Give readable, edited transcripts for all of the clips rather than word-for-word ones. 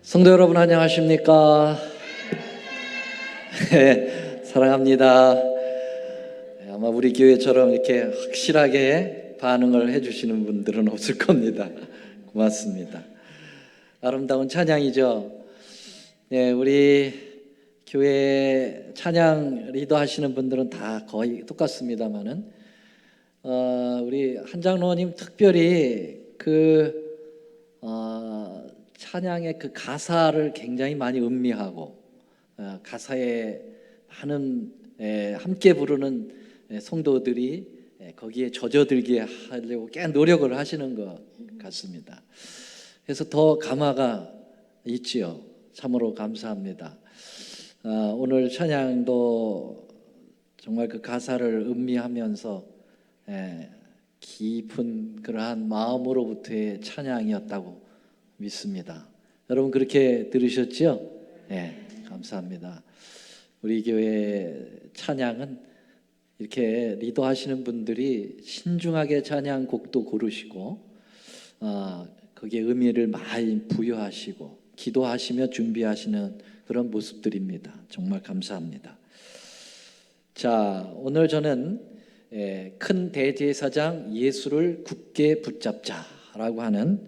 성도 여러분 안녕하십니까? 네, 사랑합니다. 아마 우리 교회처럼 이렇게 확실하게 반응을 해주시는 분들은 없을 겁니다. 고맙습니다. 아름다운 찬양이죠. 네, 우리 교회 찬양 리더 하시는 분들은 다 거의 똑같습니다만은 우리 한장로님 특별히 찬양의 그 가사를 굉장히 많이 음미하고 가사에 많은 함께 부르는 성도들이 거기에 젖어들게 하려고 꽤 노력을 하시는 것 같습니다. 그래서 더 감화가 있지요. 참으로 감사합니다. 오늘 찬양도 정말 그 가사를 음미하면서 깊은 그러한 마음으로부터의 찬양이었다고 믿습니다. 여러분 그렇게 들으셨죠? 네, 감사합니다. 우리 교회 찬양은 이렇게 리더하시는 분들이 신중하게 찬양곡도 고르시고 거기에 의미를 많이 부여하시고 기도하시며 준비하시는 그런 모습들입니다. 정말 감사합니다. 자, 오늘 저는 큰 대제사장 예수를 굳게 붙잡자라고 하는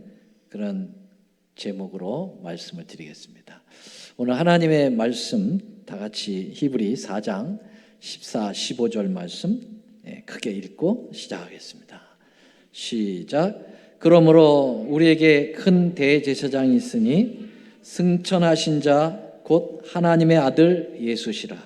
그런 제목으로 말씀을 드리겠습니다. 오늘 하나님의 말씀 다 같이 히브리 4장 14, 15절 말씀 크게 읽고 시작하겠습니다. 시작. 그러므로 우리에게 큰 대제사장이 있으니 승천하신 자 곧 하나님의 아들 예수시라.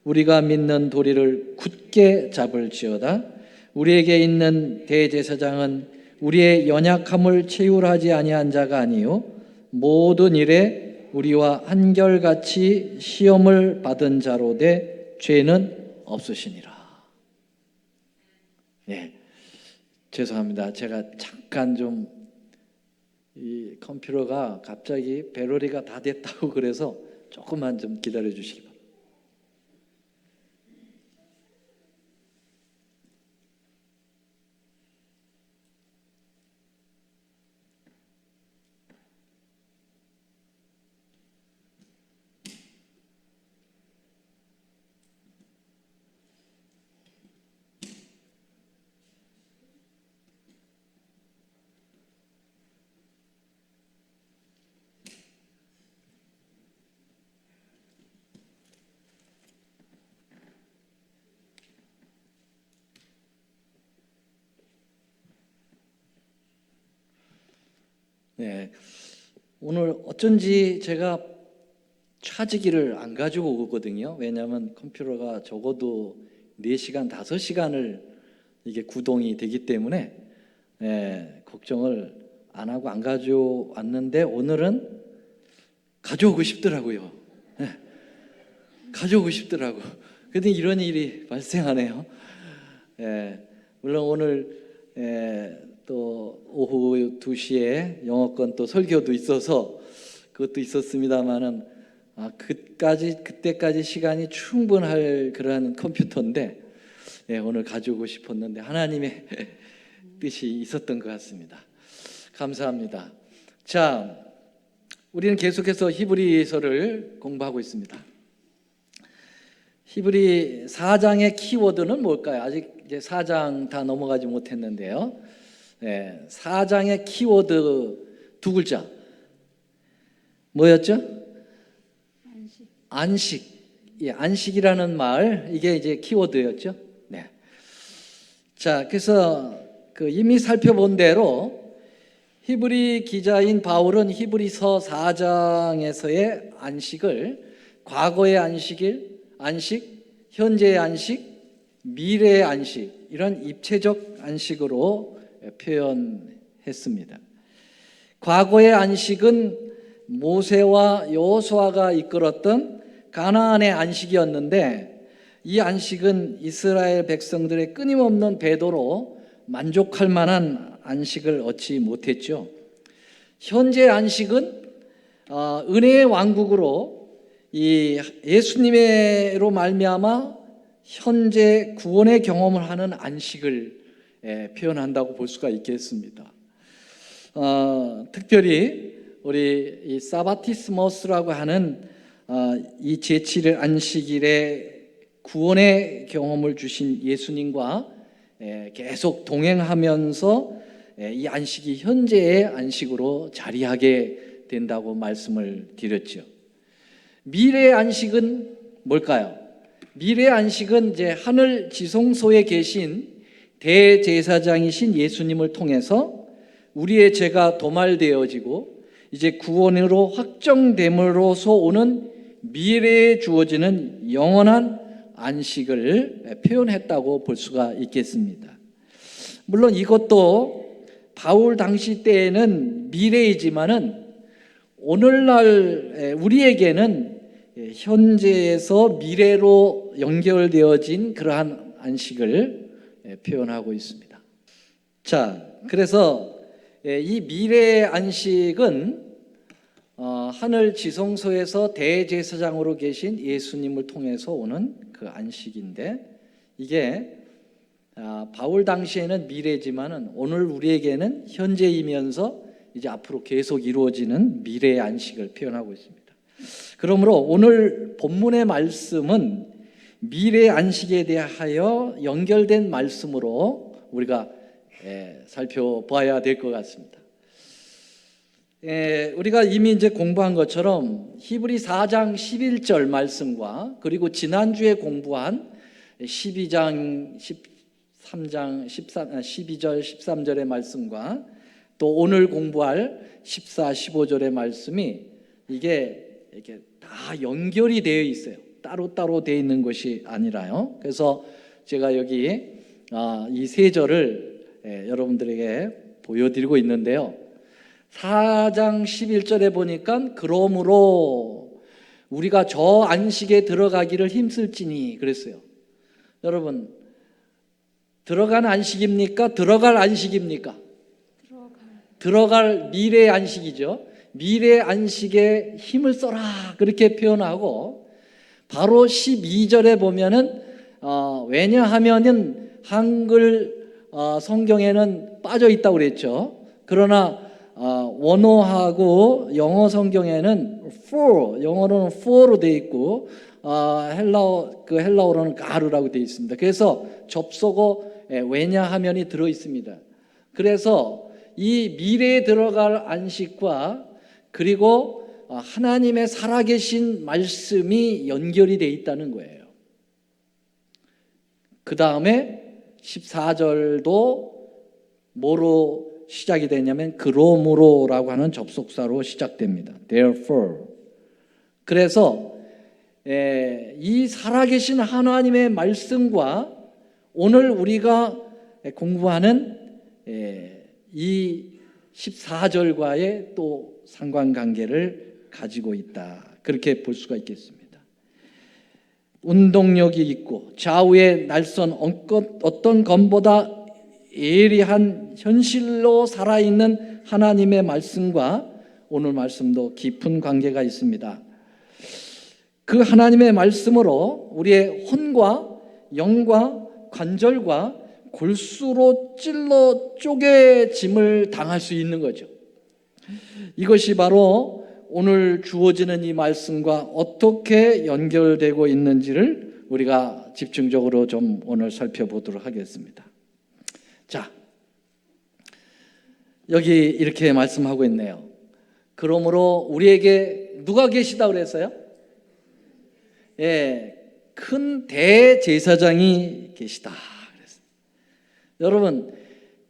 우리가 믿는 도리를 굳게 잡을지어다. 우리에게 있는 대제사장은 우리의 연약함을 채울하지 아니한 자가 아니요 모든 일에 우리와 한결같이 시험을 받은 자로 돼 죄는 없으시니라. 네, 죄송합니다. 제가 잠깐 좀 이 컴퓨터가 갑자기 배터리가 다 됐다고 그래서 조금만 좀 기다려 주시기 바랍니다. 네, 오늘 어쩐지 제가 차지기를 안 가지고 오거든요. 왜냐하면 컴퓨터가 적어도 4시간, 5시간을 이게 구동이 되기 때문에 걱정을 안 하고 안 가져왔는데 오늘은 가져오고 싶더라고요. 가져오고 싶더라고. 근데 이런 일이 발생하네요. 물론 오늘 또 오후 2시에 영어권 또 설교도 있어서 그것도 있었습니다만은 그때까지 시간이 충분할 그러한 컴퓨터인데 오늘 가져오고 싶었는데 하나님의 뜻이 있었던 것 같습니다. 감사합니다. 자, 우리는 계속해서 히브리서를 공부하고 있습니다. 히브리 4장의 키워드는 뭘까요? 아직 이제 4장 다 넘어가지 못했는데요. 4장의 키워드 두 글자 뭐였죠? 안식. 안식이라는 말, 이게 이제 키워드였죠. 네. 자, 그래서 이미 살펴본 대로 히브리 기자인 바울은 히브리서 4장에서의 안식을 과거의 안식, 현재의 안식, 미래의 안식, 이런 입체적 안식으로 표현했습니다. 과거의 안식은 모세와 여호수아가 이끌었던 가나안의 안식이었는데 이 안식은 이스라엘 백성들의 끊임없는 배도로 만족할 만한 안식을 얻지 못했죠. 현재 안식은 은혜의 왕국으로 이 예수님으로 말미암아 현재 구원의 경험을 하는 안식을 표현한다고 볼 수가 있겠습니다. 특별히 우리 이 사바티스머스라고 하는 이 제7일 안식일에 구원의 경험을 주신 예수님과 계속 동행하면서 이 안식이 현재의 안식으로 자리하게 된다고 말씀을 드렸죠. 미래의 안식은 뭘까요? 미래의 안식은 이제 하늘 지성소에 계신 대제사장이신 예수님을 통해서 우리의 죄가 도말되어지고 이제 구원으로 확정됨으로써 오는 미래에 주어지는 영원한 안식을 표현했다고 볼 수가 있겠습니다. 물론 이것도 바울 당시 때에는 미래이지만은 오늘날 우리에게는 현재에서 미래로 연결되어진 그러한 안식을 표현하고 있습니다. 자, 그래서 이 미래의 안식은 하늘 지성소에서 대제사장으로 계신 예수님을 통해서 오는 그 안식인데, 이게 바울 당시에는 미래지만은 오늘 우리에게는 현재이면서 이제 앞으로 계속 이루어지는 미래의 안식을 표현하고 있습니다. 그러므로 오늘 본문의 말씀은 미래의 안식에 대하여 연결된 말씀으로 우리가 살펴봐야 될 것 같습니다. 우리가 이미 이제 공부한 것처럼 히브리 4장 11절 말씀과 그리고 지난주에 공부한 12장 13장 12절 13절의 말씀과 또 오늘 공부할 14, 15절의 말씀이 이게 이렇게 다 연결이 되어 있어요. 따로따로 되어 있는 것이 아니라요. 그래서 제가 여기 이 세 절을 여러분들에게 보여드리고 있는데요. 4장 11절에 보니까 그러므로 우리가 저 안식에 들어가기를 힘쓸지니 그랬어요. 여러분, 들어간 안식입니까? 들어갈 안식입니까? 들어갈 미래의 안식이죠. 미래의 안식에 힘을 써라 그렇게 표현하고, 바로 12절에 보면은 왜냐하면은 한글 성경에는 빠져 있다고 그랬죠. 그러나 원어하고 영어 성경에는 for, 영어로는 for로 되어 있고 헬라어로는 가르라고 되어 있습니다. 그래서 접속어 왜냐하면이 들어 있습니다. 그래서 이 미래에 들어갈 안식과 그리고 하나님의 살아계신 말씀이 연결이 되어 있다는 거예요. 그 다음에 14절도 뭐로 시작이 되냐면 그러므로라고 하는 접속사로 시작됩니다. Therefore. 그래서 이 살아계신 하나님의 말씀과 오늘 우리가 공부하는 이 14절과의 또 상관관계를 가지고 있다, 그렇게 볼 수가 있겠습니다. 운동력이 있고 좌우의 날선 어떤 검보다 예리한 현실로 살아있는 하나님의 말씀과 오늘 말씀도 깊은 관계가 있습니다. 그 하나님의 말씀으로 우리의 혼과 영과 관절과 골수로 찔러 쪼개짐을 당할 수 있는 거죠. 이것이 바로 오늘 주어지는 이 말씀과 어떻게 연결되고 있는지를 우리가 집중적으로 좀 오늘 살펴보도록 하겠습니다. 자, 여기 이렇게 말씀하고 있네요. 그러므로 우리에게 누가 계시다고 그랬어요? 큰 대제사장이 계시다 그랬어요. 여러분,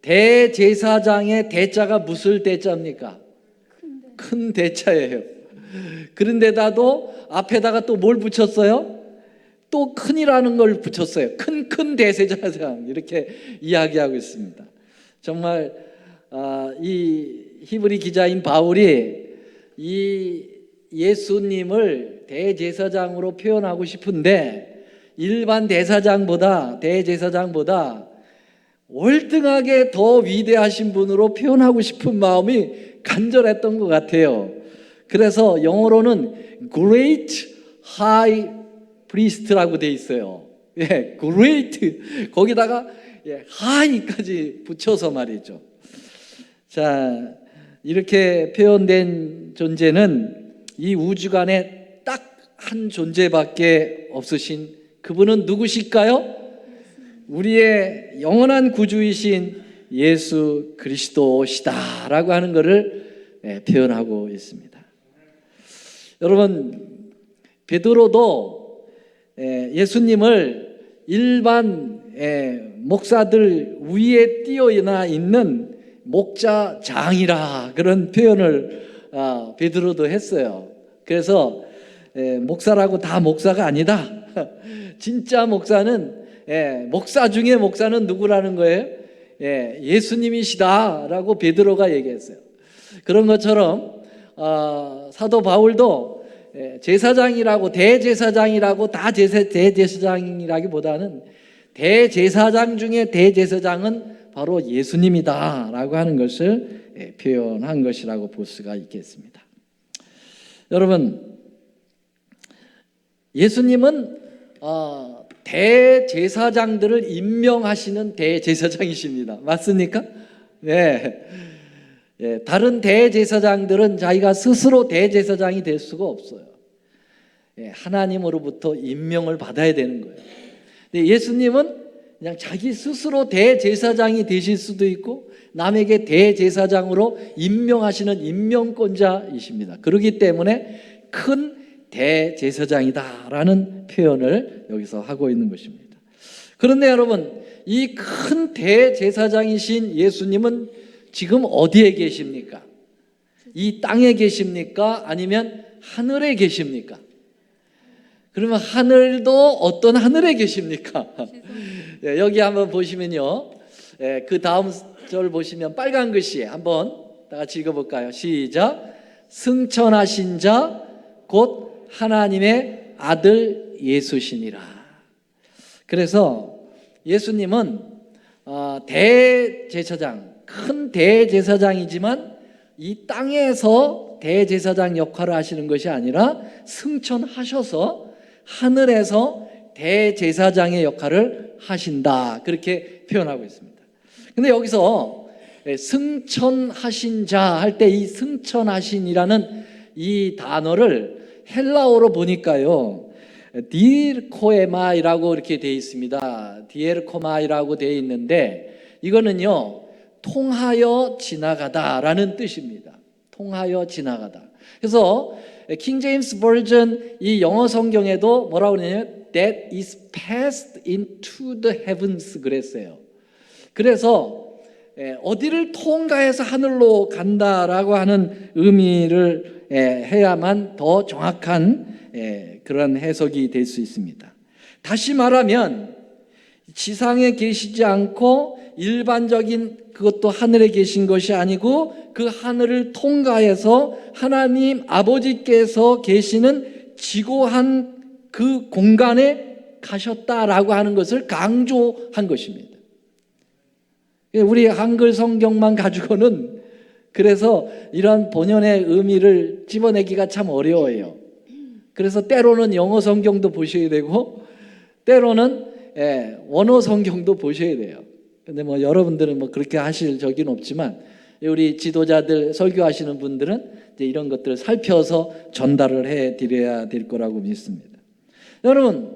대제사장의 대자가 무슨 대자입니까? 큰 대자예요. 그런데다도 앞에다가 또 뭘 붙였어요? 또 큰이라는 걸 붙였어요. 큰 대제사장, 이렇게 이야기하고 있습니다. 정말 이 히브리 기자인 바울이 이 예수님을 대제사장으로 표현하고 싶은데 일반 대제사장보다 월등하게 더 위대하신 분으로 표현하고 싶은 마음이 간절했던 것 같아요. 그래서 영어로는 Great High Priest라고 돼 있어요. Great, 거기다가 High까지 붙여서 말이죠. 자, 이렇게 표현된 존재는 이 우주간에 딱 한 존재밖에 없으신 그분은 누구실까요? 우리의 영원한 구주이신 예수 그리스도시다라고 하는 것을 표현하고 있습니다. 여러분, 베드로도 예수님을 일반 목사들 위에 뛰어나 있는 목자장이라 그런 표현을 베드로도 했어요. 그래서 목사라고 다 목사가 아니다. 진짜 목사는 목사 중에 목사는 누구라는 거예요? 예수님이시다라고 베드로가 얘기했어요. 그런 것처럼 사도 바울도 제사장이라고 대제사장이라고 다 대제사장이라기보다는 대제사장 중에 대제사장은 바로 예수님이다라고 하는 것을 표현한 것이라고 볼 수가 있겠습니다. 여러분, 예수님은 대제사장들을 임명하시는 대제사장이십니다. 맞습니까? 네. 다른 대제사장들은 자기가 스스로 대제사장이 될 수가 없어요. 하나님으로부터 임명을 받아야 되는 거예요. 근데 예수님은 그냥 자기 스스로 대제사장이 되실 수도 있고 남에게 대제사장으로 임명하시는 임명권자이십니다. 그렇기 때문에 큰 대제사장이다라는 표현을 여기서 하고 있는 것입니다. 그런데 여러분, 이 큰 대제사장이신 예수님은 지금 어디에 계십니까? 이 땅에 계십니까? 아니면 하늘에 계십니까? 그러면 하늘도 어떤 하늘에 계십니까? 여기 한번 보시면요, 그 다음 절 보시면 빨간 글씨 한번 다 같이 읽어볼까요? 시작. 승천하신 자 곧 하나님의 아들 예수시니라. 그래서 예수님은 대제사장, 큰 대제사장이지만 이 땅에서 대제사장 역할을 하시는 것이 아니라 승천하셔서 하늘에서 대제사장의 역할을 하신다, 그렇게 표현하고 있습니다. 근데 여기서 승천하신 자 할 때 이 승천하신이라는 이 단어를 헬라어로 보니까요, 디르코에마이라고 이렇게 되어 있습니다. 디에르코마이라고 되어 있는데 이거는요, 통하여 지나가다라는 뜻입니다. 통하여 지나가다. 그래서 킹 제임스 버전 이 영어 성경에도 뭐라고 그러냐면 that is passed into the heavens 그랬어요. 그래서 어디를 통과해서 하늘로 간다라고 하는 의미를 해야만 더 정확한 그런 해석이 될 수 있습니다. 다시 말하면 지상에 계시지 않고 일반적인 그것도 하늘에 계신 것이 아니고 그 하늘을 통과해서 하나님 아버지께서 계시는 지고한 그 공간에 가셨다라고 하는 것을 강조한 것입니다. 우리 한글 성경만 가지고는 그래서 이런 본연의 의미를 집어내기가 참 어려워요. 그래서 때로는 영어 성경도 보셔야 되고 때로는 원어 성경도 보셔야 돼요. 근데 뭐 여러분들은 뭐 그렇게 하실 적은 없지만 우리 지도자들 설교하시는 분들은 이제 이런 것들을 살펴서 전달을 해 드려야 될 거라고 믿습니다. 여러분,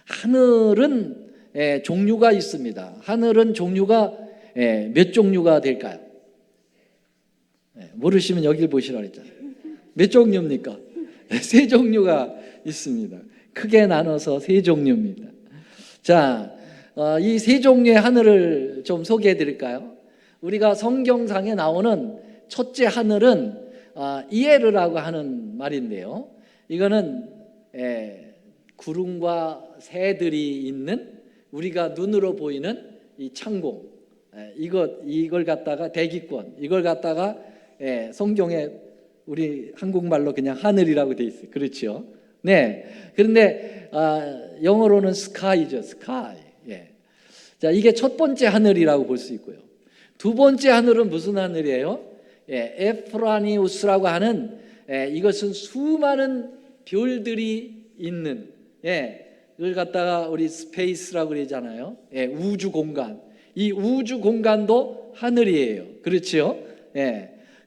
하늘은 종류가 있습니다. 하늘은 종류가 몇 종류가 될까요? 모르시면 여길 보시라고 했잖아요. 몇 종류입니까? 세 종류가 있습니다. 크게 나눠서 세 종류입니다. 자, 이 세 종류의 하늘을 좀 소개해 드릴까요? 우리가 성경상에 나오는 첫째 하늘은 이에르라고 하는 말인데요, 이거는 구름과 새들이 있는 우리가 눈으로 보이는 이 창공, 이걸 갖다가 대기권, 이걸 갖다가 성경에 우리 한국말로 그냥 하늘이라고 돼 있어요. 그렇죠? 네. 그런데 영어로는 스카이죠, 스카이. 자, 이게 첫 번째 하늘이라고 볼 수 있고요. 두 번째 하늘은 무슨 하늘이에요? 에프라니우스라고 하는 이것은 수많은 별들이 있는, 이걸 갖다가 우리 스페이스라고 그러잖아요. 우주 공간. 이 우주 공간도 하늘이에요. 그렇죠?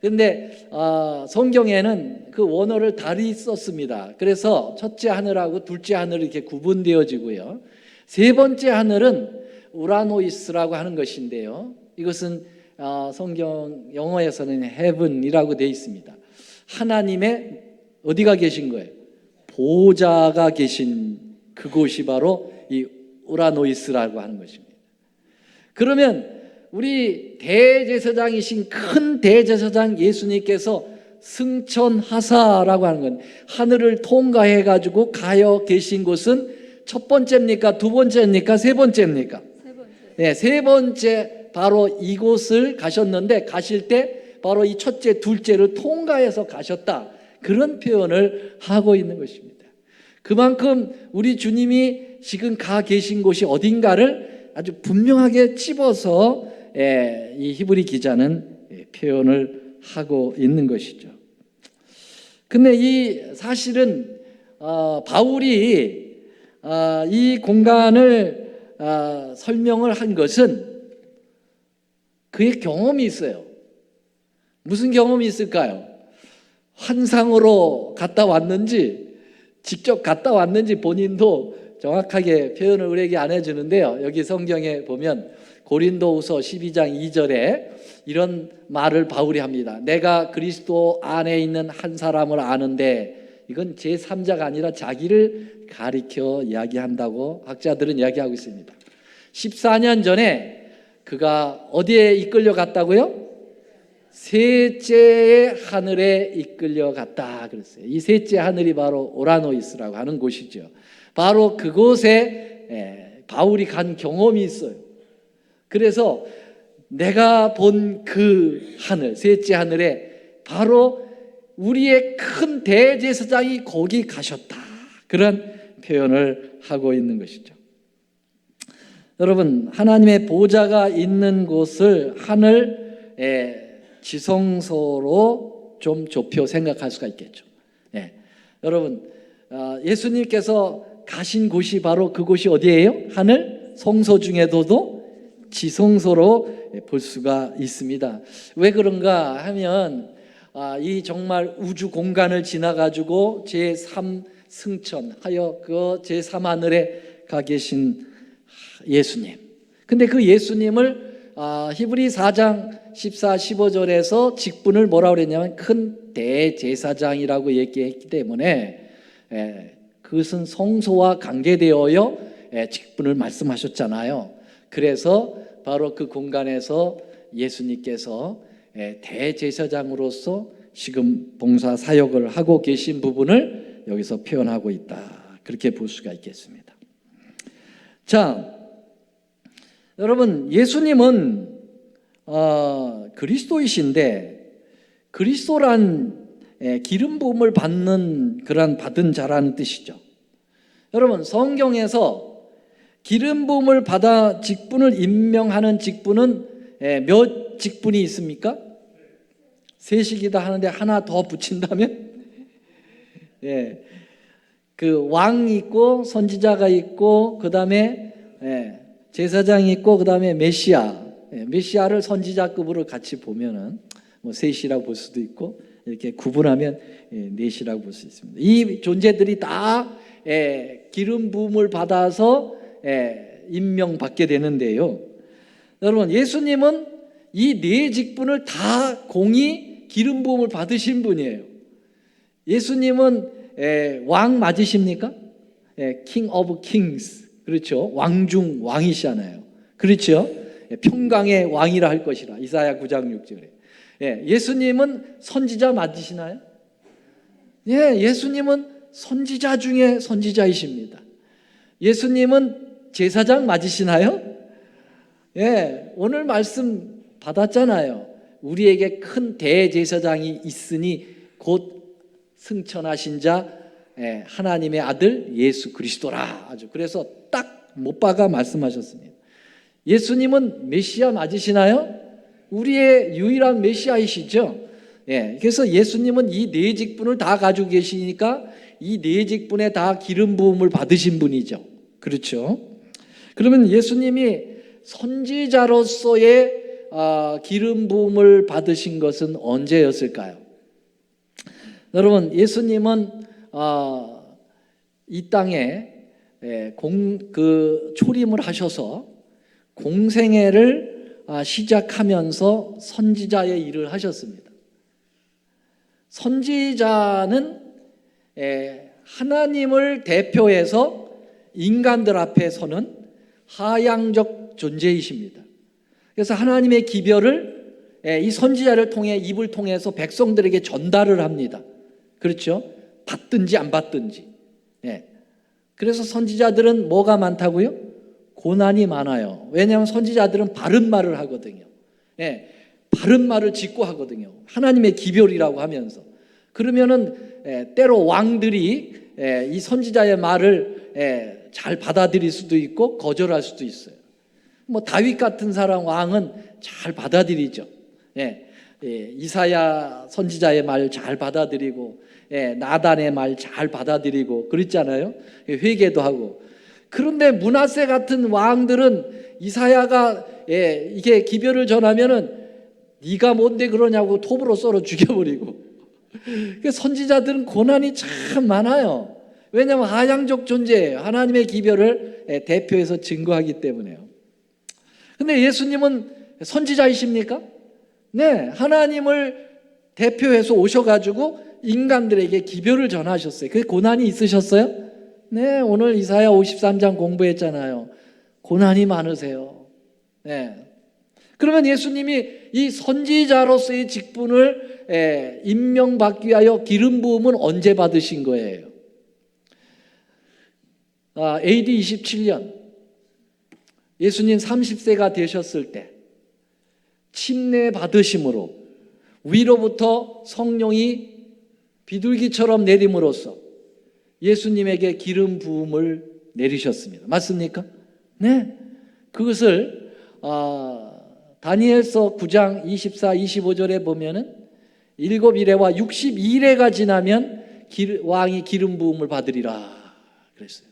근데 성경에는 그 원어를 달리 썼습니다. 그래서 첫째 하늘하고 둘째 하늘 이렇게 구분되어지고요. 세 번째 하늘은 우라노이스라고 하는 것인데요. 이것은 성경 영어에서는 heaven이라고 되어 있습니다. 하나님의 어디가 계신 거예요? 보좌가 계신 그곳이 바로 이 우라노이스라고 하는 것입니다. 그러면 우리 대제사장이신 큰 대제사장 예수님께서 승천하사라고 하는 건 하늘을 통과해 가지고 가여 계신 곳은 첫 번째입니까? 두 번째입니까? 세 번째입니까? 세 번째. 네, 세 번째 바로 이곳을 가셨는데 가실 때 바로 이 첫째, 둘째를 통과해서 가셨다. 그런 표현을 하고 있는 것입니다. 그만큼 우리 주님이 지금 가 계신 곳이 어딘가를 아주 분명하게 찝어서 이 히브리 기자는 표현을 하고 있는 것이죠. 근데 이 사실은 바울이 이 공간을 설명을 한 것은 그의 경험이 있어요. 무슨 경험이 있을까요? 환상으로 갔다 왔는지 직접 갔다 왔는지 본인도 정확하게 표현을 우리에게 안 해주는데요. 여기 성경에 보면 고린도후서 12장 2절에 이런 말을 바울이 합니다. 내가 그리스도 안에 있는 한 사람을 아는데, 이건 제3자가 아니라 자기를 가리켜 이야기한다고 학자들은 이야기하고 있습니다. 14년 전에 그가 어디에 이끌려 갔다고요? 셋째의 하늘에 이끌려 갔다 그랬어요. 이 셋째 하늘이 바로 오라노이스라고 하는 곳이죠. 바로 그곳에 바울이 간 경험이 있어요. 그래서 내가 본 그 하늘, 셋째 하늘에 바로 우리의 큰 대제사장이 거기 가셨다. 그런 표현을 하고 있는 것이죠. 여러분, 하나님의 보좌가 있는 곳을 하늘 지성소로 좀 좁혀 생각할 수가 있겠죠. 여러분, 예수님께서 가신 곳이 바로 그곳이 어디예요? 하늘 성소 중에도 지성소로 볼 수가 있습니다. 왜 그런가 하면 이 정말 우주 공간을 지나가지고 제3 승천하여 그 제3 하늘에 가 계신 예수님. 근데 그 예수님을 히브리 4장 14, 15절에서 직분을 뭐라고 그랬냐면 큰 대제사장이라고 얘기했기 때문에 그것은 성소와 관계되어요 직분을 말씀하셨잖아요. 그래서 바로 그 공간에서 예수님께서 대제사장으로서 지금 봉사 사역을 하고 계신 부분을 여기서 표현하고 있다. 그렇게 볼 수가 있겠습니다. 자, 여러분, 예수님은 그리스도이신데 그리스도란 기름 부음을 받는 그런 받은 자라는 뜻이죠. 여러분, 성경에서 기름 부음을 받아 직분을 임명하는 직분은 몇 직분이 있습니까? 셋이기다 하는데 하나 더 붙인다면 그 왕이 있고 선지자가 있고 그 다음에 제사장이 있고 그 다음에 메시아. 메시아를 선지자급으로 같이 보면은 뭐 셋이라고 볼 수도 있고 이렇게 구분하면 넷이라고 볼 수 있습니다. 이 존재들이 다 기름 부음을 받아서 임명받게 되는데요. 여러분, 예수님은 이 네 직분을 다 공히 기름 부음을 받으신 분이에요. 예수님은 왕 맞으십니까? King of Kings. 그렇죠. 왕 중 왕이시잖아요. 그렇죠. 평강의 왕이라 할 것이라. 이사야 9장 6절에. 예수님은 선지자 맞으시나요? 예수님은 선지자 중에 선지자이십니다. 예수님은 제사장 맞으시나요? 오늘 말씀 받았잖아요. 우리에게 큰 대제사장이 있으니 곧 승천하신 자 하나님의 아들 예수 그리스도라. 아주 그래서 딱 못 박아 말씀하셨습니다. 예수님은 메시아 맞으시나요? 우리의 유일한 메시아이시죠. 그래서 예수님은 이 네 직분을 다 가지고 계시니까 이 네 직분에 다 기름 부음을 받으신 분이죠. 그렇죠. 그러면 예수님이 선지자로서의 기름 부음을 받으신 것은 언제였을까요? 여러분, 예수님은 이 땅에 초림을 하셔서 공생애를 시작하면서 선지자의 일을 하셨습니다. 선지자는 하나님을 대표해서 인간들 앞에 서는 하향적 존재이십니다. 그래서 하나님의 기별을 이 선지자를 통해 입을 통해서 백성들에게 전달을 합니다. 그렇죠? 받든지 안 받든지. 그래서 선지자들은 뭐가 많다고요? 고난이 많아요. 왜냐하면 선지자들은 바른 말을 하거든요. 바른 말을 짓고 하거든요. 하나님의 기별이라고 하면서. 그러면은 때로 왕들이 이 선지자의 말을 잘 받아들일 수도 있고 거절할 수도 있어요. 뭐 다윗 같은 사람 왕은 잘 받아들이죠. 이사야 선지자의 말 잘 받아들이고 나단의 말 잘 받아들이고 그랬잖아요. 회개도 하고. 그런데 므낫세 같은 왕들은 이사야가 이게 기별을 전하면은 네가 뭔데 그러냐고 톱으로 썰어 죽여버리고. 선지자들은 고난이 참 많아요. 왜냐하면 하향적 존재예요. 하나님의 기별을 대표해서 증거하기 때문에요. 근데 예수님은 선지자이십니까? 네, 하나님을 대표해서 오셔가지고 인간들에게 기별을 전하셨어요. 그게 고난이 있으셨어요? 네, 오늘 이사야 53장 공부했잖아요. 고난이 많으세요. 네. 그러면 예수님이 이 선지자로서의 직분을 임명받기 위하여 기름 부음은 언제 받으신 거예요? AD 27년 예수님 30세가 되셨을 때 침례 받으심으로 위로부터 성령이 비둘기처럼 내림으로써 예수님에게 기름 부음을 내리셨습니다. 맞습니까? 네. 그것을 다니엘서 9장 24, 25절에 보면은 7일에와 62일에가 지나면 왕이 기름 부음을 받으리라 그랬어요.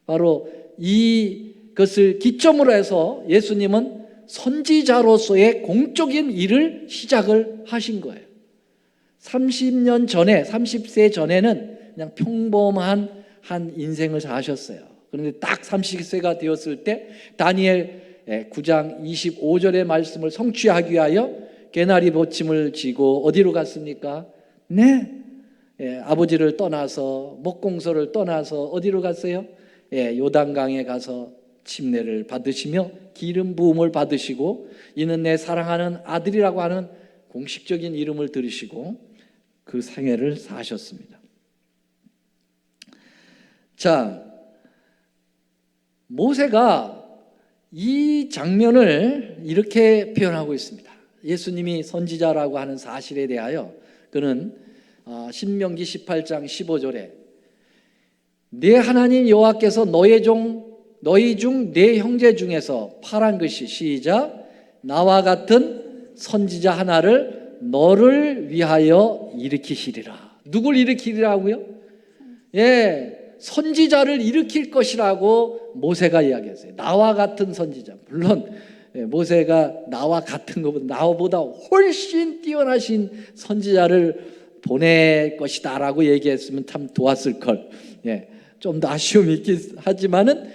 바로 이것을 기점으로 해서 예수님은 선지자로서의 공적인 일을 시작을 하신 거예요. 30년 전에, 30세 전에는 그냥 평범한 한 인생을 사셨어요. 그런데 딱 30세가 되었을 때 다니엘 9장 25절의 말씀을 성취하기 위하여 개나리 보침을 지고 어디로 갔습니까? 네, 아버지를 떠나서 목공소를 떠나서 어디로 갔어요? 요단강에 가서 침례를 받으시며 기름 부음을 받으시고 이는 내 사랑하는 아들이라고 하는 공식적인 이름을 들으시고 그 생애를 사셨습니다. 자, 모세가 이 장면을 이렇게 표현하고 있습니다. 예수님이 선지자라고 하는 사실에 대하여 그는 신명기 18장 15절에 내 하나님 여호와께서 너희 중 내 형제 중에서 파란 것이 시작 나와 같은 선지자 하나를 너를 위하여 일으키시리라. 누굴 일으키리라고요? 선지자를 일으킬 것이라고 모세가 이야기했어요. 나와 같은 선지자. 물론 모세가 나와 같은 것보다 나보다 훨씬 뛰어나신 선지자를 보낼 것이다 라고 얘기했으면 참 좋았을 걸. 좀 더 아쉬움이 있긴 하지만은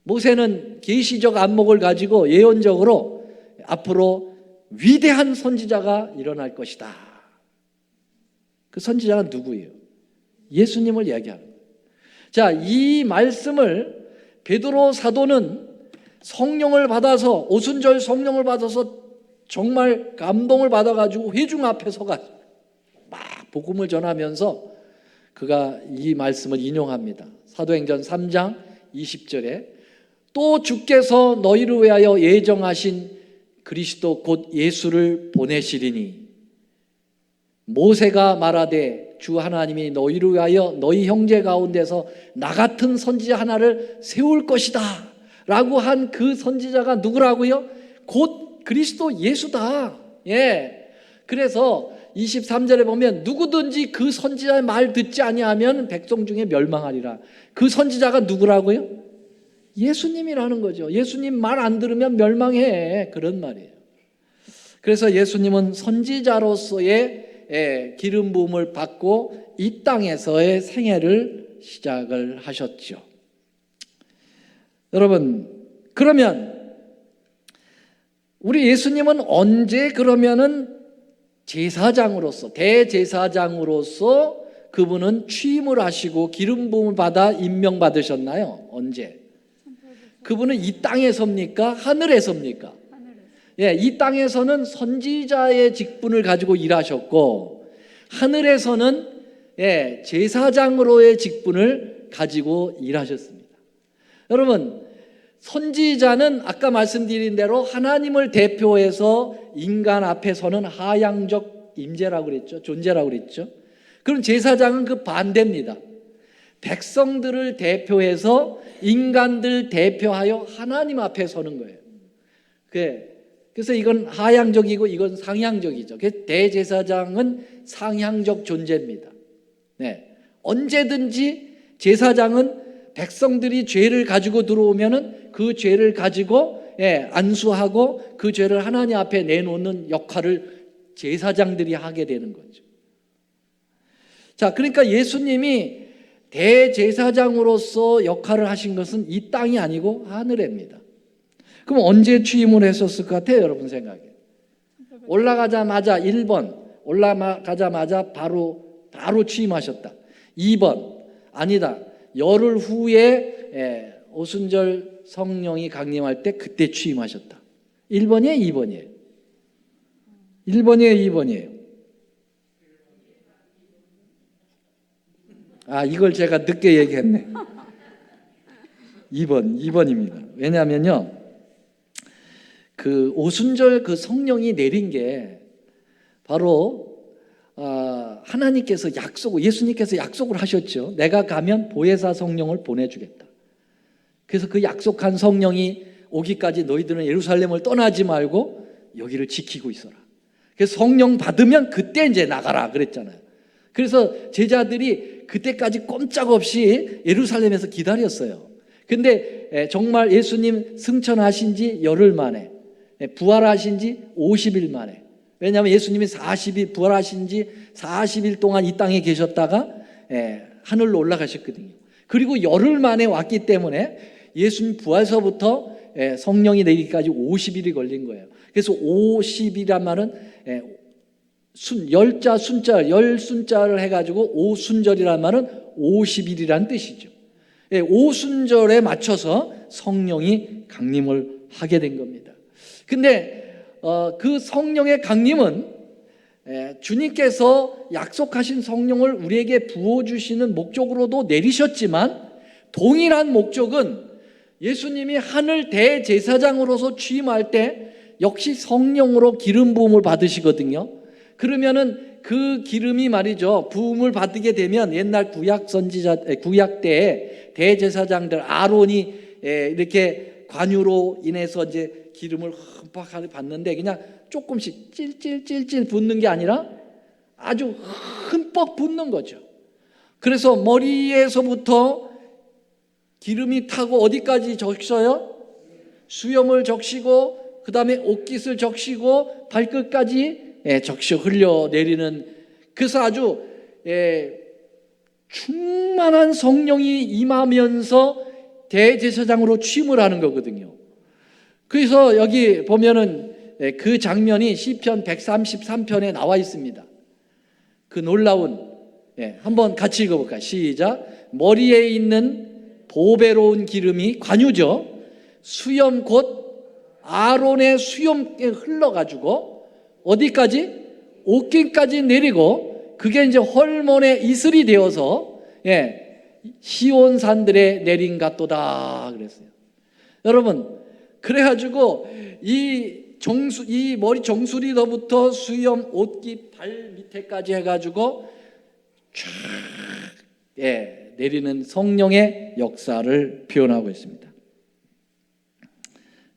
모세는 계시적 안목을 가지고 예언적으로 앞으로 위대한 선지자가 일어날 것이다. 그 선지자가 누구예요? 예수님을 이야기하는 거예요. 자, 이 말씀을 베드로 사도는 성령을 받아서 오순절 성령을 받아서 정말 감동을 받아가지고 회중 앞에 서가지고 막 복음을 전하면서 그가 이 말씀을 인용합니다. 사도행전 3장 20절에 또 주께서 너희를 위하여 예정하신 그리스도 곧 예수를 보내시리니 모세가 말하되 주 하나님이 너희를 위하여 너희 형제 가운데서 나 같은 선지자 하나를 세울 것이다 라고 한 그 선지자가 누구라고요? 곧 그리스도 예수다. 그래서 23절에 보면 누구든지 그 선지자의 말 듣지 아니하면 백성 중에 멸망하리라. 그 선지자가 누구라고요? 예수님이라는 거죠. 예수님 말 안 들으면 멸망해. 그런 말이에요. 그래서 예수님은 선지자로서의 기름 부음을 받고 이 땅에서의 생애를 시작을 하셨죠. 여러분, 그러면 우리 예수님은 언제 그러면은 제사장으로서, 대제사장으로서 그분은 취임을 하시고 기름 부음을 받아 임명받으셨나요? 언제? 그분은 이 땅에서입니까? 하늘에서입니까? 예, 이 땅에서는 선지자의 직분을 가지고 일하셨고, 하늘에서는 제사장으로의 직분을 가지고 일하셨습니다. 여러분, 선지자는 아까 말씀드린 대로 하나님을 대표해서 인간 앞에 서는 하향적 임재라고 그랬죠. 존재라고 그랬죠. 그럼 제사장은 그 반대입니다. 백성들을 대표해서 인간들 대표하여 하나님 앞에 서는 거예요. 그래서 이건 하향적이고 이건 상향적이죠. 그래서 대제사장은 상향적 존재입니다. 네. 언제든지 제사장은 백성들이 죄를 가지고 들어오면은 그 죄를 가지고 안수하고 그 죄를 하나님 앞에 내놓는 역할을 제사장들이 하게 되는 거죠. 자, 그러니까 예수님이 대제사장으로서 역할을 하신 것은 이 땅이 아니고 하늘입니다. 그럼 언제 취임을 했었을 것 같아요, 여러분 생각에? 올라가자마자 1번, 올라가자마자 바로 취임하셨다. 2번, 아니다. 열흘 후에 오순절 성령이 강림할 때 그때 취임하셨다. 1번이에요, 2번이에요? 1번이에요, 2번이에요? 아, 이걸 제가 늦게 얘기했네. 2번입니다. 왜냐하면요, 그 오순절 그 성령이 내린 게 바로 하나님께서 예수님께서 약속을 하셨죠. 내가 가면 보혜사 성령을 보내주겠다. 그래서 그 약속한 성령이 오기까지 너희들은 예루살렘을 떠나지 말고 여기를 지키고 있어라. 그래서 성령 받으면 그때 이제 나가라 그랬잖아요. 그래서 제자들이 그때까지 꼼짝없이 예루살렘에서 기다렸어요. 근데 정말 예수님 승천하신 지 열흘 만에, 부활하신 지 50일 만에, 왜냐하면 예수님이 부활하신 지 40일 동안 이 땅에 계셨다가 하늘로 올라가셨거든요. 그리고 열흘 만에 왔기 때문에 예수님 부활서부터 성령이 내리기까지 50일이 걸린 거예요. 그래서 50이란 말은 열 순자를 해가지고 오순절이란 말은 50일이란 뜻이죠. 오순절에 맞춰서 성령이 강림을 하게 된 겁니다. 근데 그 성령의 강림은 주님께서 약속하신 성령을 우리에게 부어주시는 목적으로도 내리셨지만, 동일한 목적은 예수님이 하늘 대제사장으로서 취임할 때 역시 성령으로 기름 부음을 받으시거든요. 그러면은 그 기름이 말이죠, 부음을 받게 되면 옛날 구약 때에 대제사장들 아론이 이렇게 관유로 인해서 이제 기름을 흠뻑하게 받는데 그냥 조금씩 찔찔찔찔 붓는 게 아니라 아주 흠뻑 붓는 거죠. 그래서 머리에서부터 기름이 타고 어디까지 적셔요? 수염을 적시고 그 다음에 옷깃을 적시고 발끝까지 적셔 흘려내리는, 그래서 아주 충만한 성령이 임하면서 대제사장으로 취임을 하는 거거든요. 그래서 여기 보면은 그 장면이 시편 133편에 나와 있습니다. 그 놀라운, 한번 같이 읽어볼까요? 시작. 머리에 있는 보배로운 기름이 관유죠. 수염 곧 아론의 수염에 흘러가지고 어디까지? 옷깃까지 내리고 그게 이제 헐몬의 이슬이 되어서 시온산들에 내린 같도다 그랬어요. 여러분, 그래가지고 이 머리 정수리로부터 수염, 옷깃, 발 밑에까지 해가지고 쫙 내리는 성령의 역사를 표현하고 있습니다.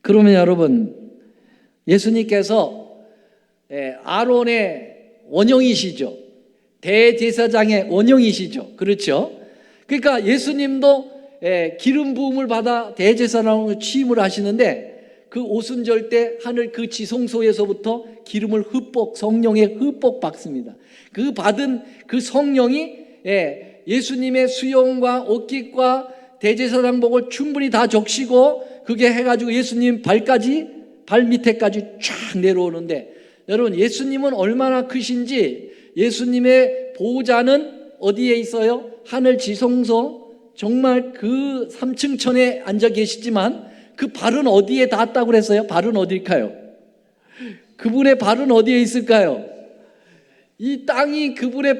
그러면 여러분, 예수님께서 아론의 원형이시죠. 대제사장의 원형이시죠. 그렇죠? 그러니까 예수님도 기름 부음을 받아 대제사장으로 취임을 하시는데 그 오순절 때 하늘 그 지성소에서부터 기름을 흠뻑 성령의 흠뻑 받습니다. 그 받은 그 성령이 예수님의 수염과 옷깃과 대제사장복을 충분히 다 적시고 그게 해가지고 예수님 발 밑에까지 쫙 내려오는데 여러분 예수님은 얼마나 크신지 예수님의 보좌는 어디에 있어요? 하늘 지성소 정말 그 3층 천에 앉아 계시지만 그 발은 어디에 닿았다고 그랬어요? 발은 어딜까요? 그분의 발은 어디에 있을까요? 이 땅이 그분의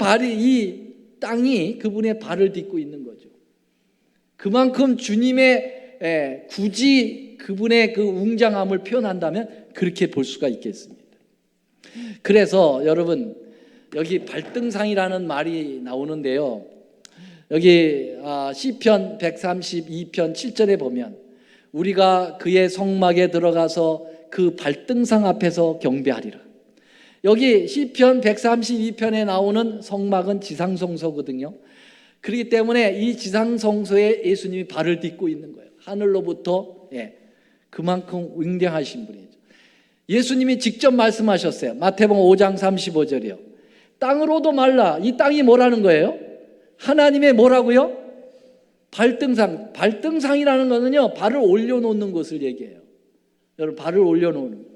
발을 딛고 있는 거죠. 그만큼 주님의 굳이 그분의 그 웅장함을 표현한다면 그렇게 볼 수가 있겠습니다. 그래서 여러분 여기 발등상이라는 말이 나오는데요. 여기 시편 132편 7절에 보면 우리가 그의 성막에 들어가서 그 발등상 앞에서 경배하리라. 여기 시편 132편에 나오는 성막은 지상성소거든요. 그렇기 때문에 이 지상성소에 예수님이 발을 딛고 있는 거예요. 하늘로부터 그만큼 웅장하신 분이죠. 예수님이 직접 말씀하셨어요. 마태복음 5장 35절이요. 땅으로도 말라. 이 땅이 뭐라는 거예요? 하나님의 뭐라고요? 발등상. 발등상이라는 거는요, 발을 올려놓는 것을 얘기해요. 여러분, 발을 올려놓는 거.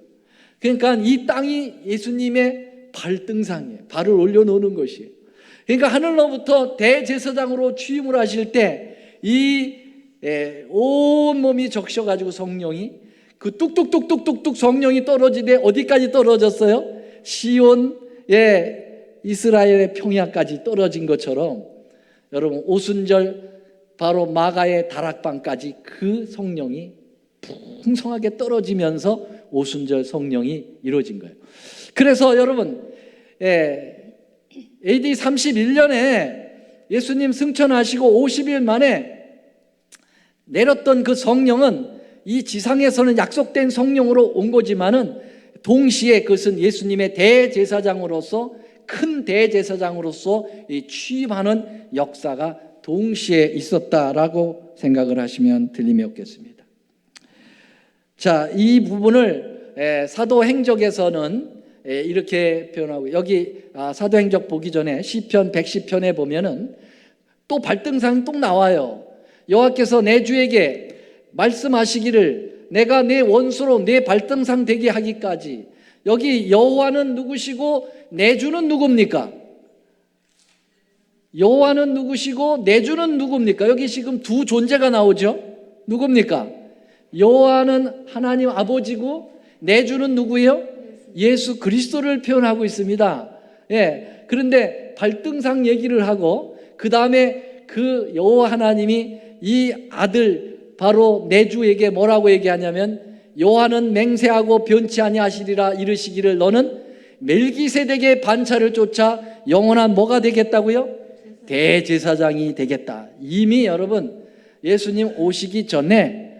그러니까 이 땅이 예수님의 발등상이에요. 발을 올려놓는 것이에요. 그러니까 하늘로부터 대제사장으로 취임을 하실 때 이 온 몸이 적셔가지고 성령이 그 뚝뚝뚝뚝뚝뚝 성령이 떨어지되 어디까지 떨어졌어요? 시온 이스라엘의 평야까지 떨어진 것처럼 여러분 오순절 바로 마가의 다락방까지 그 성령이 풍성하게 떨어지면서 오순절 성령이 이루어진 거예요. 그래서 여러분 AD 31년에 예수님 승천하시고 50일 만에 내렸던 그 성령은 이 지상에서는 약속된 성령으로 온 거지만은 동시에 그것은 예수님의 대제사장으로서 큰 대제사장으로서 취임하는 역사가 동시에 있었다라고 생각을 하시면 틀림이 없겠습니다. 자, 이 부분을 사도행적에서는 이렇게 표현하고 여기 사도행적 보기 전에 시편 110편에 보면은 또 발등상이 또 나와요. 여호와께서 내 주에게 말씀하시기를 내가 내 원수로 내 발등상 되게 하기까지. 여기 여호와는 누구시고 내 주는 누굽니까? 여호와는 누구시고 내 주는 누굽니까? 여기 지금 두 존재가 나오죠. 누굽니까? 여호와는 하나님 아버지고 내 주는 누구예요? 예수 그리스도를 표현하고 있습니다. 그런데 발등상 얘기를 하고 그 다음에 그 여호와 하나님이 이 아들 바로 내 주에게 뭐라고 얘기하냐면 여호와는 맹세하고 변치 아니하시리라 이르시기를 너는 멜기세덱의 반차를 쫓아 영원한 뭐가 되겠다고요? 대제사장이 되겠다. 이미 여러분 예수님 오시기 전에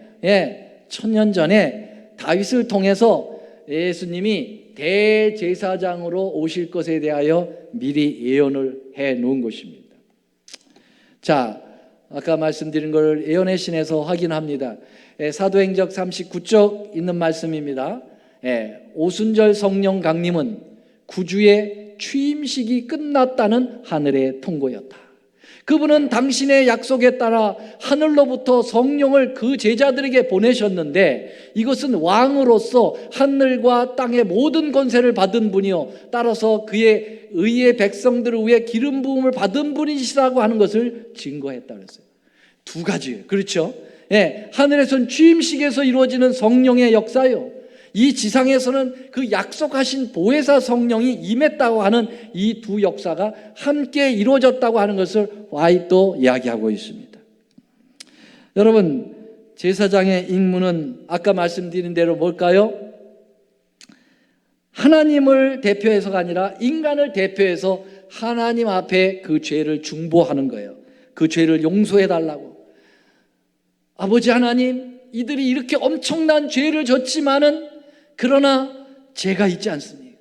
1000년 전에 다윗을 통해서 예수님이 대제사장으로 오실 것에 대하여 미리 예언을 해 놓은 것입니다. 자, 아까 말씀드린 걸 예언의 신에서 확인합니다. 사도행적 39쪽 있는 말씀입니다. 오순절 성령 강림은 구주의 취임식이 끝났다는 하늘의 통고였다. 그분은 당신의 약속에 따라 하늘로부터 성령을 그 제자들에게 보내셨는데 이것은 왕으로서 하늘과 땅의 모든 권세를 받은 분이요 따라서 그의 의의 백성들을 위해 기름 부음을 받은 분이시라고 하는 것을 증거했다 그랬어요. 두 가지예요. 그렇죠? 하늘에서는 취임식에서 이루어지는 성령의 역사요. 이 지상에서는 그 약속하신 보혜사 성령이 임했다고 하는 이 두 역사가 함께 이루어졌다고 하는 것을 와이도 이야기하고 있습니다. 여러분, 제사장의 임무는 아까 말씀드린 대로 뭘까요? 하나님을 대표해서가 아니라 인간을 대표해서 하나님 앞에 그 죄를 중보하는 거예요. 그 죄를 용서해 달라고. 아버지 하나님, 이들이 이렇게 엄청난 죄를 졌지만은 그러나 죄가 있지 않습니까?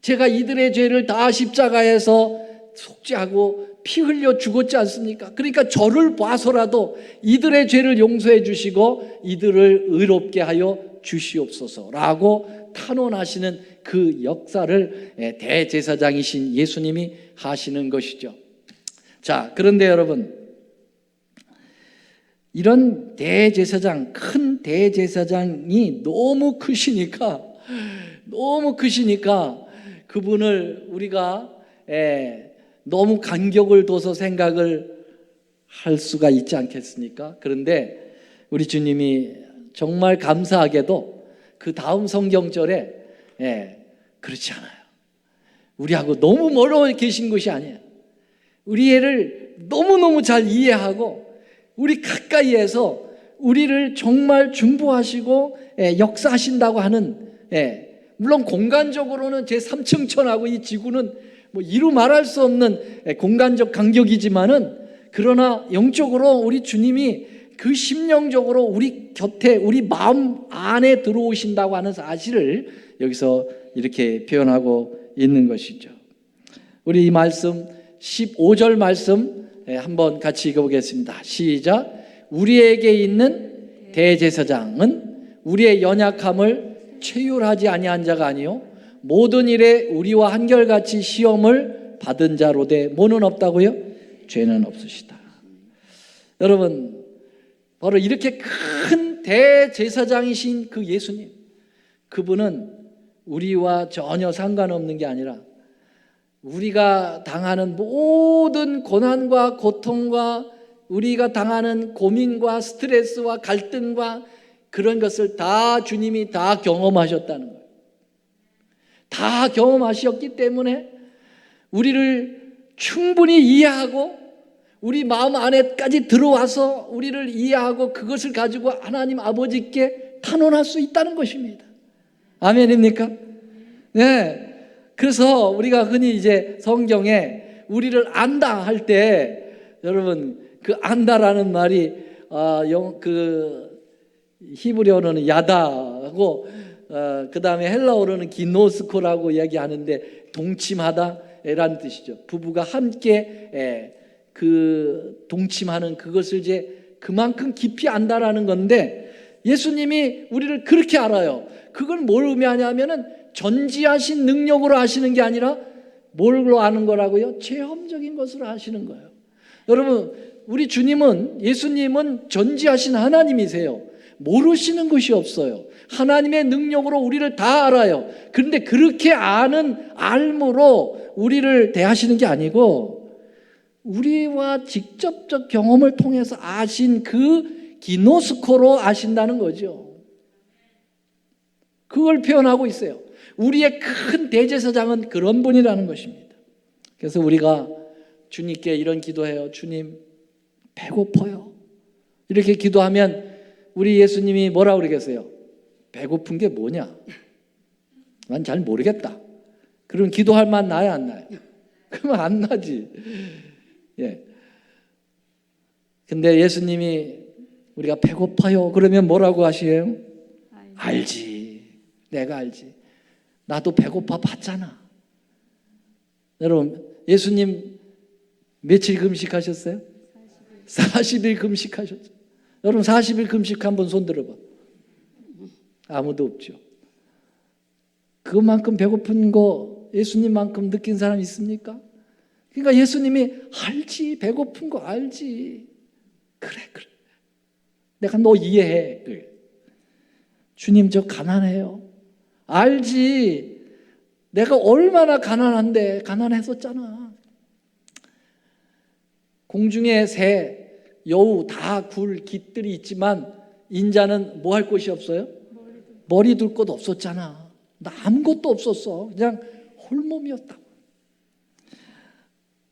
제가 이들의 죄를 다 십자가에서 속죄하고 피 흘려 죽었지 않습니까? 그러니까 저를 봐서라도 이들의 죄를 용서해 주시고 이들을 의롭게 하여 주시옵소서라고 탄원하시는 그 역사를 대제사장이신 예수님이 하시는 것이죠. 자, 그런데 여러분, 이런 대제사장, 큰 대제사장이 너무 크시니까 그분을 우리가 너무 간격을 둬서 생각을 할 수가 있지 않겠습니까? 그런데 우리 주님이 정말 감사하게도 그 다음 성경절에 그렇지 않아요. 우리하고 너무 멀어 계신 것이 아니에요. 우리 애를 너무너무 잘 이해하고 우리 가까이에서 우리를 정말 중보하시고 역사하신다고 하는, 물론 공간적으로는 제 3층 천하고 이 지구는 뭐 이루 말할 수 없는 공간적 간격이지만은, 그러나 영적으로 우리 주님이 그 심령적으로 우리 곁에 우리 마음 안에 들어오신다고 하는 사실을 여기서 이렇게 표현하고 있는 것이죠. 우리 이 말씀 15절 말씀 한번 같이 읽어보겠습니다. 시작. 우리에게 있는 대제사장은 우리의 연약함을 체휼하지 아니한 자가 아니요 모든 일에 우리와 한결같이 시험을 받은 자로되 뭐는 없다고요? 죄는 없으시다. 여러분, 바로 이렇게 큰 대제사장이신 그 예수님, 그분은 우리와 전혀 상관없는 게 아니라 우리가 당하는 모든 고난과 고통과 우리가 당하는 고민과 스트레스와 갈등과 그런 것을 다 주님이 다 경험하셨다는 거예요. 다 경험하셨기 때문에 우리를 충분히 이해하고 우리 마음 안에까지 들어와서 우리를 이해하고 그것을 가지고 하나님 아버지께 탄원할 수 있다는 것입니다. 아멘입니까? 네. 그래서 우리가 흔히 이제 성경에 우리를 안다 할 때, 여러분, 그 안다라는 말이 그 히브리어로는 야다하고 그 다음에 헬라어로는 기노스코라고 이야기하는데 동침하다라는 뜻이죠. 부부가 함께 그 동침하는 그것을 이제 그만큼 깊이 안다라는 건데, 예수님이 우리를 그렇게 알아요. 그건 뭘 의미하냐면은 전지하신 능력으로 아시는 게 아니라 뭘로 아는 거라고요? 체험적인 것으로 아시는 거예요. 여러분, 우리 주님은, 예수님은 전지하신 하나님이세요. 모르시는 것이 없어요. 하나님의 능력으로 우리를 다 알아요. 그런데 그렇게 아는 알므로 우리를 대하시는 게 아니고 우리와 직접적 경험을 통해서 아신 그 기노스코로 아신다는 거죠. 그걸 표현하고 있어요. 우리의 큰 대제사장은 그런 분이라는 것입니다. 그래서 우리가 주님께 이런 기도해요. 주님, 배고파요. 이렇게 기도하면 우리 예수님이 뭐라고 그러겠어요? 배고픈 게 뭐냐? 난 잘 모르겠다. 그럼 기도할 만 나야 안 나요? 그러면 안 나지. 예. 근데 예수님이 우리가 배고파요. 그러면 뭐라고 하시에요? 알지. 내가 알지. 나도 배고파 봤잖아. 여러분, 예수님 며칠 금식하셨어요? 40일 금식하셨죠. 여러분, 40일 금식 한번 손 들어봐. 아무도 없죠. 그만큼 배고픈 거 예수님만큼 느낀 사람 있습니까? 그러니까 예수님이 알지. 배고픈 거 알지. 그래. 내가 너 이해해. 그래. 주님, 저 가난해요. 알지. 내가 얼마나 가난한데. 가난했었잖아. 공중에 새, 여우, 다 굴, 깃들이 있지만 인자는 뭐 할 곳이 없어요? 머리 둘 곳 없었잖아. 나 아무것도 없었어. 그냥 홀몸이었다고.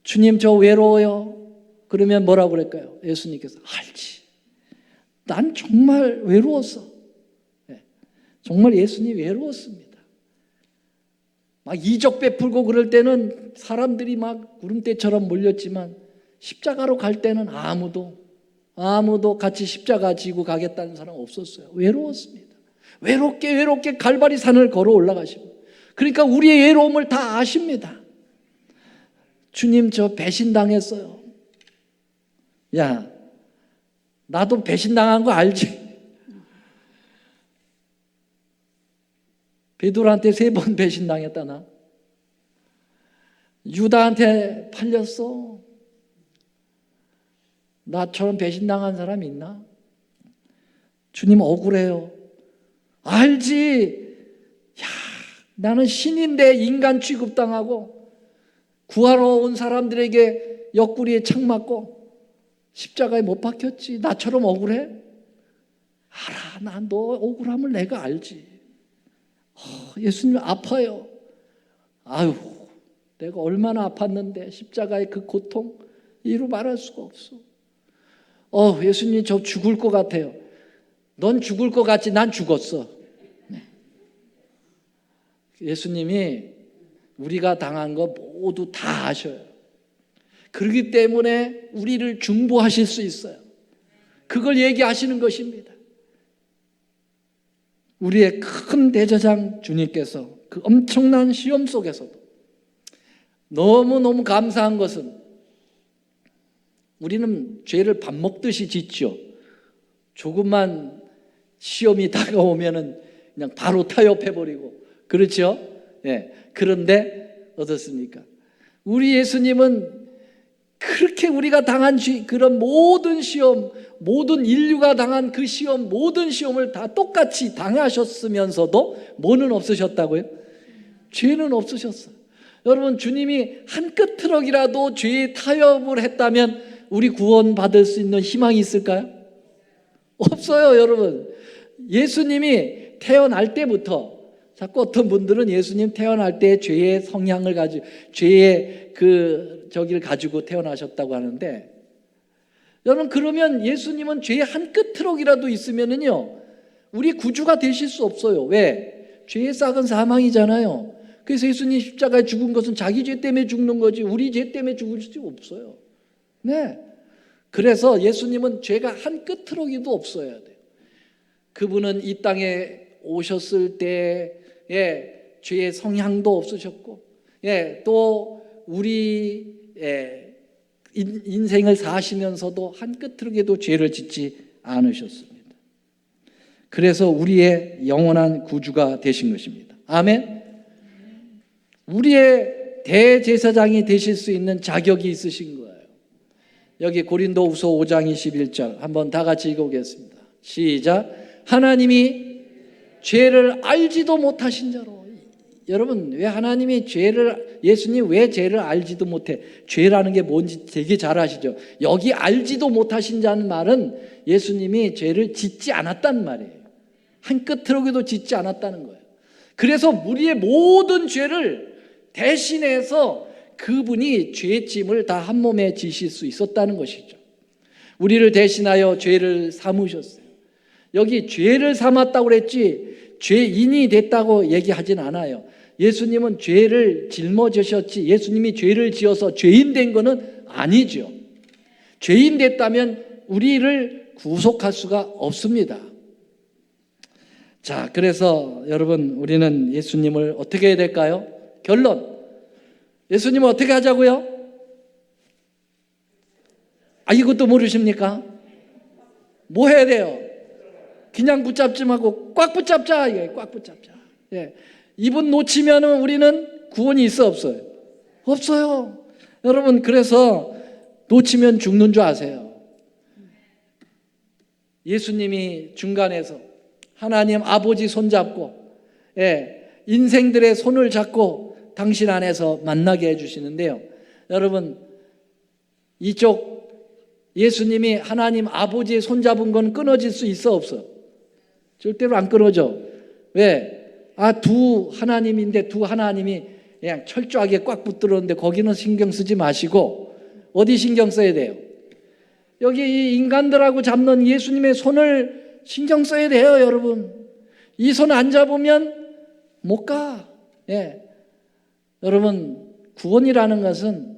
주님, 저 외로워요. 그러면 뭐라고 그럴까요? 예수님께서 알지. 난 정말 외로웠어. 정말 예수님 외로웠습니다. 막 이적 베풀고 그럴 때는 사람들이 막 구름대처럼 몰렸지만 십자가로 갈 때는 아무도 같이 십자가 지고 가겠다는 사람 없었어요. 외로웠습니다. 외롭게 갈바리 산을 걸어 올라가십니다. 그러니까 우리의 외로움을 다 아십니다. 주님 저 배신당했어요. 야, 나도 배신당한 거 알지? 베드로한테 3번 배신당했다 나. 유다한테 팔렸어. 나처럼 배신당한 사람 있나? 주님 억울해요. 알지? 야, 나는 신인데 인간 취급당하고 구하러 온 사람들에게 옆구리에 창 맞고 십자가에 못 박혔지. 나처럼 억울해? 알아. 난 너 억울함을 내가 알지. 예수님 아파요. 아유, 내가 얼마나 아팠는데 십자가의 그 고통 이루 말할 수가 없어. 예수님 저 죽을 것 같아요. 넌 죽을 것 같지? 난 죽었어. 네. 예수님이 우리가 당한 거 모두 다 아셔요. 그렇기 때문에 우리를 중보하실 수 있어요. 그걸 얘기하시는 것입니다. 우리의 큰 대제사장 주님께서 그 엄청난 시험 속에서도 너무너무 감사한 것은 우리는 죄를 밥 먹듯이 짓죠. 조금만 시험이 다가오면은 그냥 바로 타협해버리고 그렇죠? 예. 그런데 어떻습니까? 우리 예수님은 그렇게 우리가 당한 그런 모든 시험, 모든 인류가 당한 그 시험, 모든 시험을 다 똑같이 당하셨으면서도 뭐는 없으셨다고요? 죄는 없으셨어요. 여러분, 주님이 한 끗트럭이라도 죄에 타협을 했다면 우리 구원받을 수 있는 희망이 있을까요? 없어요, 여러분. 예수님이 태어날 때부터, 자꾸 어떤 분들은 예수님 태어날 때 죄의 성향을 가지고, 죄의 저기를 가지고 태어나셨다고 하는데, 여러분, 그러면 예수님은 죄의 한 끗트럭이라도 있으면은요, 우리 구주가 되실 수 없어요. 왜? 죄의 싹은 사망이잖아요. 그래서 예수님 십자가에 죽은 것은 자기 죄 때문에 죽는 거지, 우리 죄 때문에 죽을 수 없어요. 네. 그래서 예수님은 죄가 한 끗트럭이도 없어야 돼요. 그분은 이 땅에 오셨을 때에 죄의 성향도 없으셨고, 또 우리 인생을 사시면서도 한 끗트럭에도 죄를 짓지 않으셨습니다. 그래서 우리의 영원한 구주가 되신 것입니다. 아멘. 우리의 대제사장이 되실 수 있는 자격이 있으신 거예요. 여기 고린도후서 5장 21절 한번 다 같이 읽어보겠습니다. 시작. 하나님이 죄를 알지도 못하신 자로. 여러분, 왜 하나님이 예수님 왜 죄를 알지도 못해? 죄라는 게 뭔지 되게 잘 아시죠? 여기 알지도 못하신 자는 말은 예수님이 죄를 짓지 않았다는 말이에요. 한 끗트럭에도 짓지 않았다는 거예요. 그래서 우리의 모든 죄를 대신해서 그분이 죄의 짐을 다 한 몸에 지실 수 있었다는 것이죠. 우리를 대신하여 죄를 삼으셨어요. 여기 죄를 삼았다고 그랬지 죄인이 됐다고 얘기하진 않아요. 예수님은 죄를 짊어지셨지 예수님이 죄를 지어서 죄인 된 거는 아니죠. 죄인 됐다면 우리를 구속할 수가 없습니다. 자, 그래서 여러분, 우리는 예수님을 어떻게 해야 될까요? 결론. 예수님을 어떻게 하자고요? 이것도 모르십니까? 뭐 해야 돼요? 그냥 붙잡지 말고 꽉 붙잡자. 꽉 붙잡자. 이분 놓치면은 우리는 구원이 있어 없어요? 없어요. 여러분, 그래서 놓치면 죽는 줄 아세요. 예수님이 중간에서 하나님 아버지 손잡고 인생들의 손을 잡고 당신 안에서 만나게 해주시는데요. 여러분, 이쪽 예수님이 하나님 아버지의 손잡은 건 끊어질 수 있어 없어? 절대로 안 끊어져. 왜? 두 하나님인데 두 하나님이 그냥 철저하게 꽉 붙들었는데 거기는 신경 쓰지 마시고 어디 신경 써야 돼요? 여기 이 인간들하고 잡는 예수님의 손을 신경 써야 돼요, 여러분. 이 손 안 잡으면 못 가. 여러분, 구원이라는 것은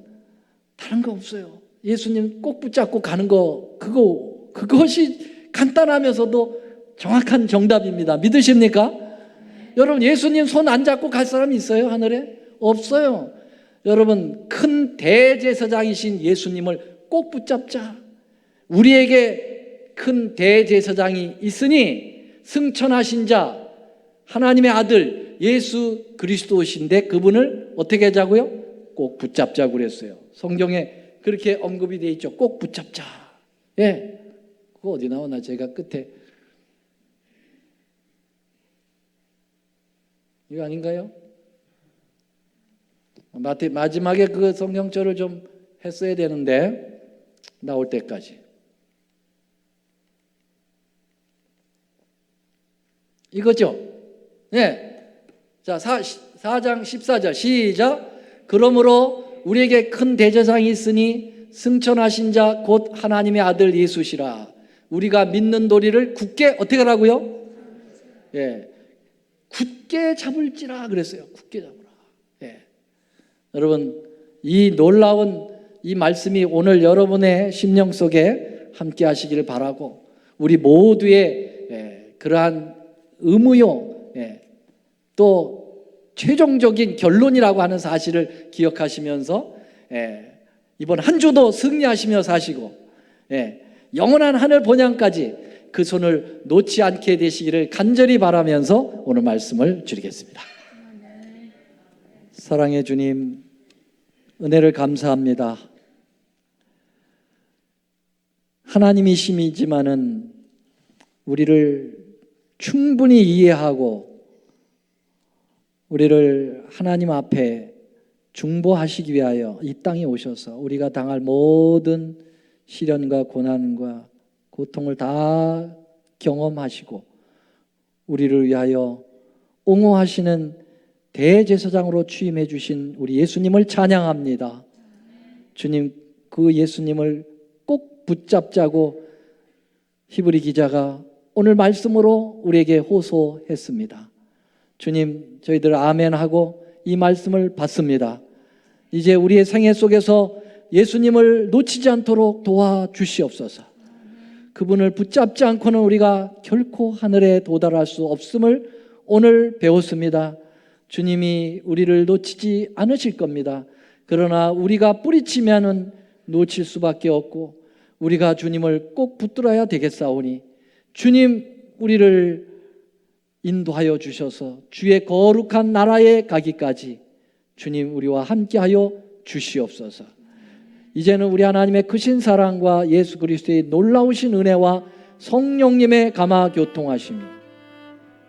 다른 거 없어요. 예수님 꼭 붙잡고 가는 거, 그것이 간단하면서도 정확한 정답입니다. 믿으십니까? 여러분, 예수님 손 안 잡고 갈 사람이 있어요, 하늘에? 없어요. 여러분, 큰 대제사장이신 예수님을 꼭 붙잡자. 우리에게 큰 대제사장이 있으니 승천하신 자 하나님의 아들 예수 그리스도이신데 그분을 어떻게 하자고요? 꼭 붙잡자고 그랬어요. 성경에 그렇게 언급이 되어 있죠. 꼭 붙잡자. 예, 그거 어디 나오나? 제가 끝에 이거 아닌가요? 마지막에 그 성경절을 좀 했어야 되는데 나올 때까지. 이거죠? 네. 자, 4장 14절 시작. 그러므로 우리에게 큰 대제사장이 있으니 승천하신 자 곧 하나님의 아들 예수시라. 우리가 믿는 도리를 굳게 어떻게 하라고요? 예, 굳게 잡을지라 그랬어요. 굳게 잡으라. 예. 여러분, 이 놀라운 이 말씀이 오늘 여러분의 심령 속에 함께 하시기를 바라고, 우리 모두의 그러한 의무요, 또 최종적인 결론이라고 하는 사실을 기억하시면서 이번 한 주도 승리하시며 사시고 영원한 하늘 본향까지 그 손을 놓지 않게 되시기를 간절히 바라면서 오늘 말씀을 드리겠습니다. 사랑의 주님, 은혜를 감사합니다. 하나님이심이지만은 우리를 충분히 이해하고 우리를 하나님 앞에 중보하시기 위하여 이 땅에 오셔서 우리가 당할 모든 시련과 고난과 고통을 다 경험하시고 우리를 위하여 옹호하시는 대제사장으로 취임해 주신 우리 예수님을 찬양합니다. 주님, 그 예수님을 꼭 붙잡자고 히브리 기자가 오늘 말씀으로 우리에게 호소했습니다. 주님, 저희들 아멘하고 이 말씀을 받습니다. 이제 우리의 생애 속에서 예수님을 놓치지 않도록 도와주시옵소서. 그분을 붙잡지 않고는 우리가 결코 하늘에 도달할 수 없음을 오늘 배웠습니다. 주님이 우리를 놓치지 않으실 겁니다. 그러나 우리가 뿌리치면은 놓칠 수밖에 없고 우리가 주님을 꼭 붙들어야 되겠사오니 주님, 우리를 인도하여 주셔서 주의 거룩한 나라에 가기까지 주님 우리와 함께하여 주시옵소서. 이제는 우리 하나님의 크신 사랑과 예수 그리스도의 놀라우신 은혜와 성령님의 감화 교통하심이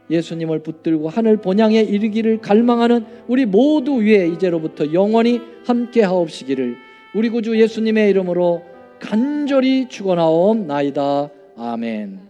예수님을 붙들고 하늘 본향에 이르기를 갈망하는 우리 모두 위에 이제로부터 영원히 함께하옵시기를 우리 구주 예수님의 이름으로 간절히 축원하옵나이다. 아멘.